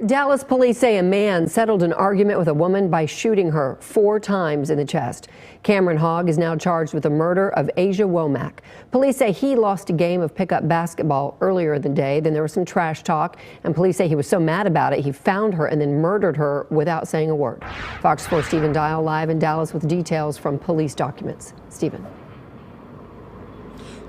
Dallas police say a man settled an argument with a woman by shooting her 4 times in the chest. Cameron Hogg is now charged with the murder of Asia Womack. Police say he lost a game of pickup basketball earlier in the day. Then there was some trash talk, and police say he was so mad about it he found her and then murdered her without saying a word. Fox 4 Stephen Dial live in Dallas with details from police documents. Stephen.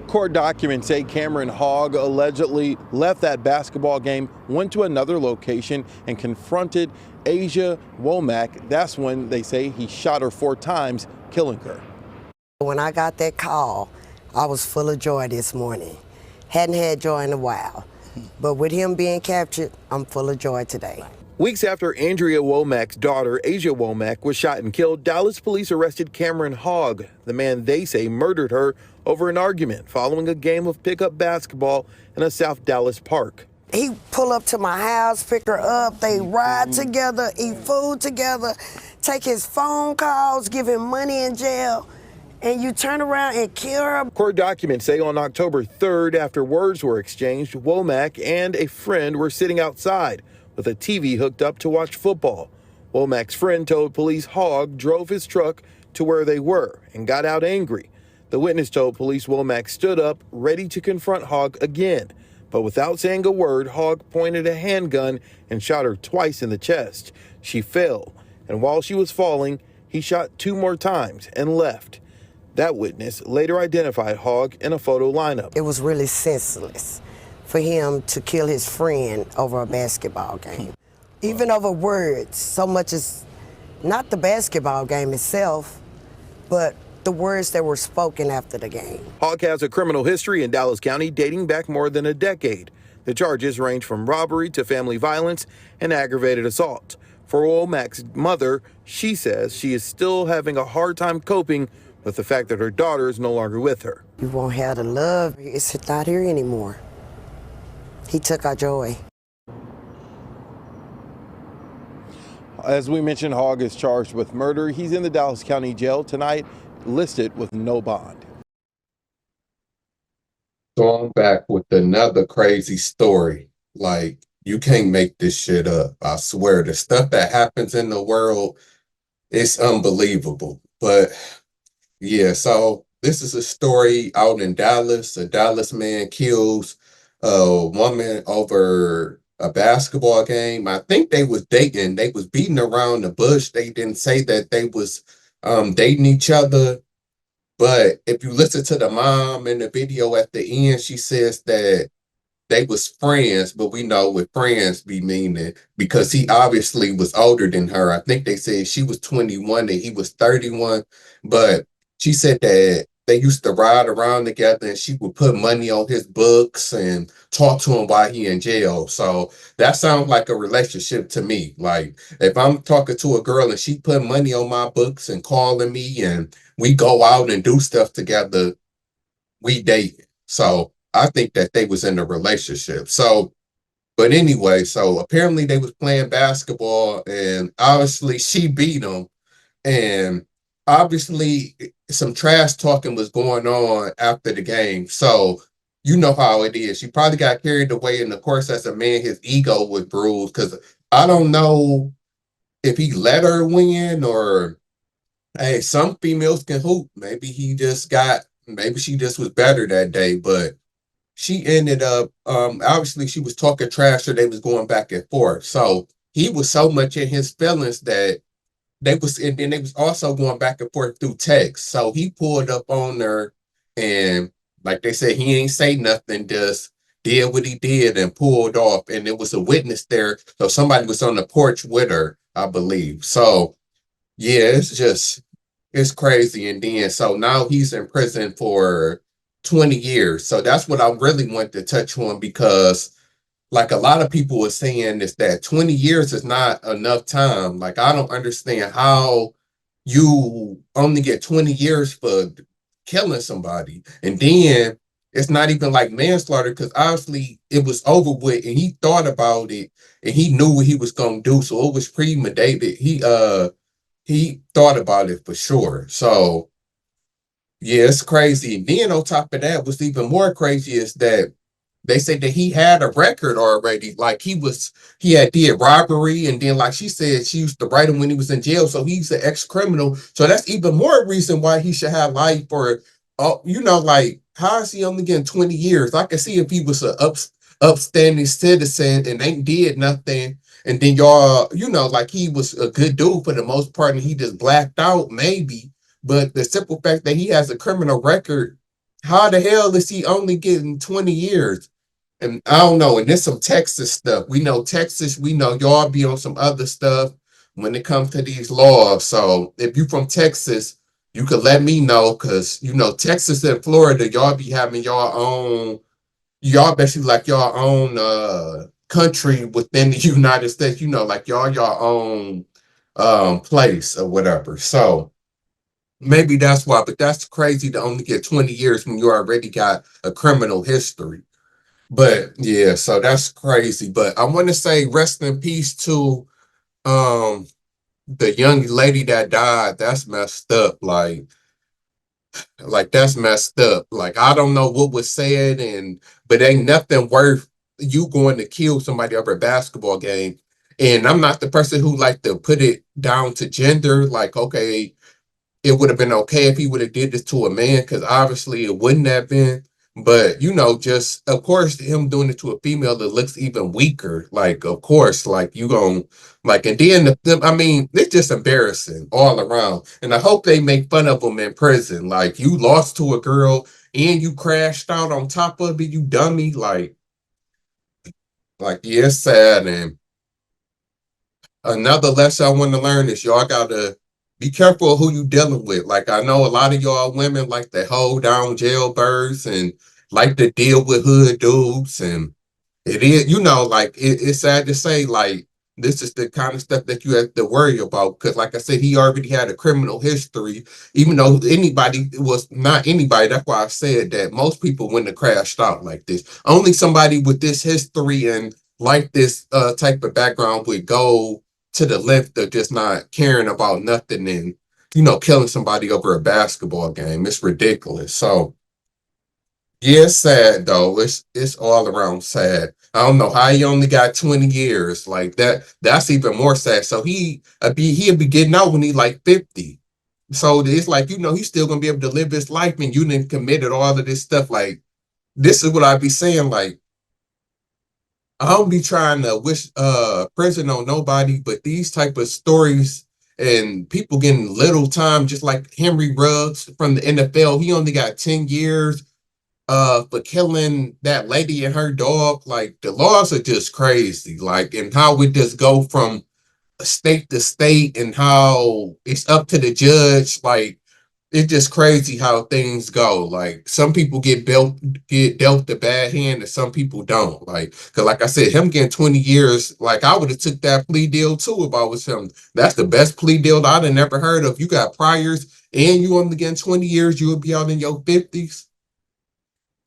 Court documents say Cameron Hogg allegedly left that basketball game, went to another location, and confronted Asia Womack. That's when they say he shot her 4 times, killing her. When I got that call, I was full of joy this morning. Hadn't had joy in a while, but with him being captured, I'm full of joy today. Weeks after Andrea Womack's daughter, Asia Womack, was shot and killed, Dallas police arrested Cameron Hogg, the man they say murdered her over an argument following a game of pickup basketball in a South Dallas park. He pull up to my house, pick her up, they ride together, eat food together, take his phone calls, give him money in jail, and you turn around and kill her. Court documents say on October 3rd, after words were exchanged, Womack and a friend were sitting outside with a TV hooked up to watch football. Womack's friend told police Hogg drove his truck to where they were and got out angry. The witness told police Womack stood up, ready to confront Hogg again. But without saying a word, Hogg pointed a handgun and shot her twice in the chest. She fell, and while she was falling, he shot 2 more times and left. That witness later identified Hogg in a photo lineup. It was really senseless for him to kill his friend over a basketball game. Even over words, so much as not the basketball game itself, but the words that were spoken after the game. Hogg has a criminal history in Dallas County dating back more than a decade. The charges range from robbery to family violence and aggravated assault. For Womack's mother, she says she is still having a hard time coping with the fact that her daughter is no longer with her. You won't have the love. It's not here anymore. He took our joy. As we mentioned, Hogg is charged with murder. He's in the Dallas County Jail tonight, listed with no bond. So I'm back with another crazy story. Like, you can't make this shit up. I swear, the stuff that happens in the world is unbelievable. But yeah, so this is a story out in Dallas. A Dallas man kills a woman over a basketball game. I think they was dating. They was beating around the bush. They didn't say that they was dating each other. But if you listen to the mom in the video at the end, she says that they was friends, but we know what friends be meaning because he obviously was older than her. I think they said she was 21 and he was 31. But she said that they used to ride around together and she would put money on his books and talk to him while he in jail. So that sounds like a relationship to me. Like, if I'm talking to a girl and she put money on my books and calling me and we go out and do stuff together, we date. So I think that they was in a relationship. So, but anyway, so apparently they was playing basketball and obviously she beat him. And obviously some trash talking was going on after the game. So you know how it is. She probably got carried away. And of course, as a man, his ego was bruised because I don't know if he let her win or, hey, some females can hoop. Maybe he just got, maybe she just was better that day. But she ended up, obviously she was talking trash or they was going back and forth. So he was so much in his feelings that and then they was also going back and forth through text. So he pulled up on her and like they said, he ain't say nothing, just did what he did and pulled off. And there was a witness there. So somebody was on the porch with her, I believe. So yeah, it's crazy. And then, so now he's in prison for 20 years. So that's what I really want to touch on because like a lot of people were saying is that 20 years is not enough time. Like, I don't understand how you only get 20 years for killing somebody. And then it's not even like manslaughter because obviously it was over with and he thought about it and he knew what he was going to do. So it was premeditated. He thought about it for sure. So yeah, it's crazy. And then on top of that, what's even more crazy is that they said that he had a record already. Like he had did robbery, and then like she said, she used to write him when he was in jail. So he's an ex-criminal. So that's even more reason why he should have life. Or, like how is he only getting 20 years? I can see if he was an upstanding citizen and ain't did nothing. And then y'all, like he was a good dude for the most part, and he just blacked out, maybe. But the simple fact that he has a criminal record, how the hell is he only getting 20 years? And I don't know. And there's some Texas stuff. We know Texas, we know y'all be on some other stuff when it comes to these laws. So if you from Texas, you could let me know, because Texas and Florida, y'all be having y'all basically like your own country within the United States, like y'all your own place or whatever. So maybe that's why, but that's crazy to only get 20 years when you already got a criminal history. But yeah, so that's crazy. But I want to say rest in peace to um the young lady that died. That's messed up. Like that's messed up. Like I don't know what was said, but ain't nothing worth you going to kill somebody over a basketball game. And I'm not the person who like to put it down to gender. Like, okay, it would have been okay if he would have did this to a man, because obviously it wouldn't have been. But just of course him doing it to a female that looks even weaker. Like, of course, like you gonna like, and then I mean, it's just embarrassing all around. And I hope they make fun of him in prison. Like, you lost to a girl and you crashed out on top of it, you dummy. Yeah, it's sad. And another lesson I want to learn is y'all gotta be careful of who you dealing with. Like, I know a lot of y'all women like to hold down jailbirds and like to deal with hood dudes, and it is, like it's sad to say, like this is the kind of stuff that you have to worry about. Because, like I said, he already had a criminal history, even though anybody was not anybody. That's why I said that most people wouldn't have crashed out like this. Only somebody with this history and like this type of background would go to the length of just not caring about nothing and killing somebody over a basketball game. It's ridiculous. So yeah, it's sad though. It's all around sad. I don't know how he only got 20 years. Like that's even more sad. So he'll be getting out when he's like 50. So it's like, he's still gonna be able to live his life, and you didn't committed all of this stuff. Like, this is what I be saying. Like, I don't be trying to wish prison on nobody, but these type of stories and people getting little time, just like Henry Ruggs from the NFL, he only got 10 years for killing that lady and her dog. Like, the laws are just crazy. Like, and how we just go from state to state, and how it's up to the judge. Like, it's just crazy how things go. Like, some people get dealt the bad hand, and some people don't. Like, because like I said, him getting 20 years, like I would have took that plea deal too if I was him. That's the best plea deal I'd have never heard of. You got priors and you only getting 20 years, you would be out in your 50s.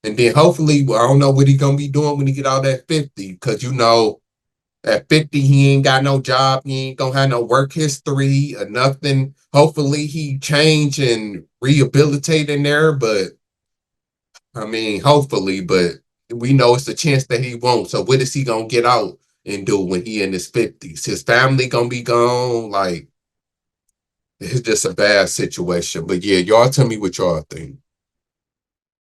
And then hopefully, well, I don't know what he gonna be doing when he get out at 50, because at 50, he ain't got no job. He ain't gonna have no work history or nothing. Hopefully he change and rehabilitate in there. But I mean, hopefully, but we know it's a chance that he won't. So what is he gonna get out and do when he in his 50s? His family gonna be gone. Like, it's just a bad situation. But yeah, y'all tell me what y'all think.